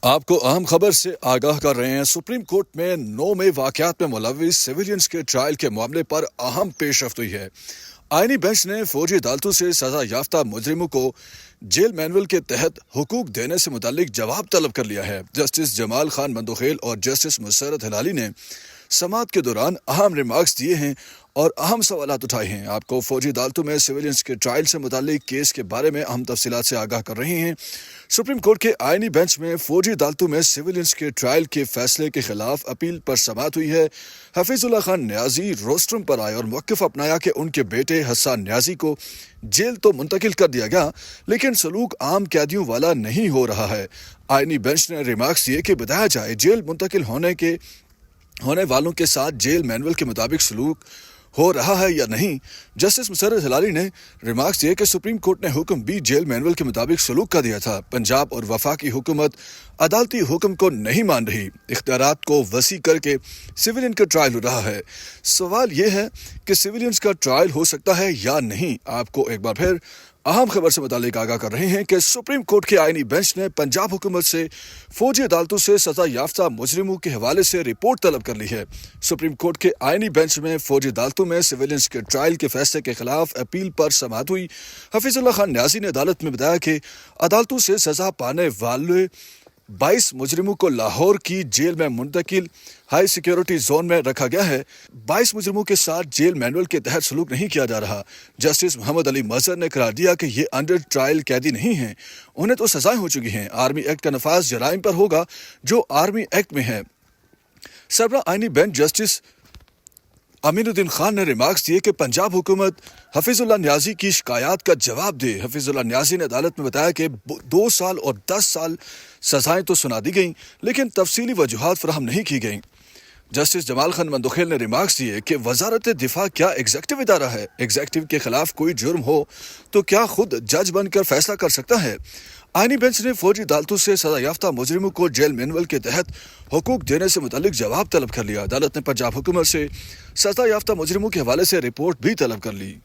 آپ کو اہم خبر سے آگاہ کر رہے ہیں۔ سپریم کورٹ میں 9 مئی واقعات میں ملوث سویلینز کے ٹرائل کے معاملے پر اہم پیش رفت ہوئی ہے۔ آئینی بینچ نے فوجی عدالتوں سے سزا یافتہ مجرموں کو جیل مینول کے تحت حقوق دینے سے متعلق جواب طلب کر لیا ہے۔ جسٹس جمال خان مندوخیل اور جسٹس مسرت ہلالی نے سماعت کے دوران اہم ریمارکس دیے ہیں اور اہم سوالات اٹھائے ہیں۔ آپ کو فوجی عدالتوں میں سویلینز کے ٹرائل سے متعلق کیس کے بارے میں اہم تفصیلات سے آگاہ کر رہے ہیں۔ سپریم کورٹ کے آئینی بینچ میں فوجی عدالتوں میں سویلینز کے ٹرائل کے فیصلے کے خلاف اپیل پر سماعت ہوئی ہے۔ حفیظ اللہ خان نیازی روسٹرم پر آئے اور موقف اپنایا کہ ان کے بیٹے حسان نیازی کو جیل تو منتقل کر دیا گیا، لیکن سلوک عام قیدیوں والا نہیں ہو رہا ہے۔ آئینی بینچ نے ریمارکس دیے کہ بتایا جائے جیل منتقل ہونے والوں کے ساتھ جیل مینول کے مطابق سلوک ہو رہا ہے یا نہیں۔ جسٹس مسرت ہلالی نے ریمارکس دیے کہ سپریم کورٹ نے حکم بھی جیل مینول کے مطابق سلوک کا دیا تھا۔ پنجاب اور وفاقی حکومت عدالتی حکم کو نہیں مان رہی، اختیارات کو وسیع کر کے سویلین کا ٹرائل ہو رہا ہے۔ سوال یہ ہے کہ سویلینز کا ٹرائل ہو سکتا ہے یا نہیں۔ آپ کو ایک بار پھر اہم خبر سے متعلق آگاہ کر رہے ہیں کہ سپریم کورٹ کے آئینی بینچ نے پنجاب حکومت سے فوجی عدالتوں سے سزا یافتہ مجرموں کے حوالے سے رپورٹ طلب کر لی ہے۔ سپریم کورٹ کے آئینی بینچ میں فوجی عدالتوں میں سویلینز کے ٹرائل کے فیصلے کے خلاف اپیل پر سماعت ہوئی۔ حفیظ اللہ خان نیازی نے عدالت میں بتایا کہ عدالتوں سے سزا پانے والے 22 مجرموں کو لاہور کی جیل میں منتقل ہائی سیکیورٹی زون میں رکھا گیا ہے۔ 22 مجرموں کے ساتھ جیل مینول کے تحت سلوک نہیں کیا جا رہا۔ جسٹس محمد علی مظہر نے قرار دیا کہ یہ انڈر ٹرائل قیدی نہیں ہیں، انہیں تو سزائیں ہو چکی ہیں۔ آرمی ایکٹ کا نفاذ جرائم پر ہوگا جو آرمی ایکٹ میں ہے۔ سربراہ آئینی بینچ جسٹس امین الدین خان نے ریمارکس دیے کہ پنجاب حکومت حفیظ اللہ نیازی کی شکایات کا جواب دے۔ حفیظ اللہ نیازی نے عدالت میں بتایا کہ 2 سال اور 10 سال سزائیں تو سنا دی گئیں، لیکن تفصیلی وجوہات فراہم نہیں کی گئیں۔ جسٹس جمال خان مندوخیل نے ریمارکس دیے کہ وزارت دفاع کیا ایگزیکٹو ادارہ ہے؟ ایگزیکٹو کے خلاف کوئی جرم ہو تو کیا خود جج بن کر فیصلہ کر سکتا ہے؟ آئینی بینچ نے فوجی عدالتوں سے سزا یافتہ مجرموں کو جیل مینول کے تحت حقوق دینے سے متعلق جواب طلب کر لیا۔ عدالت نے پنجاب حکومت سے سزا یافتہ مجرموں کے حوالے سے رپورٹ بھی طلب کر لی۔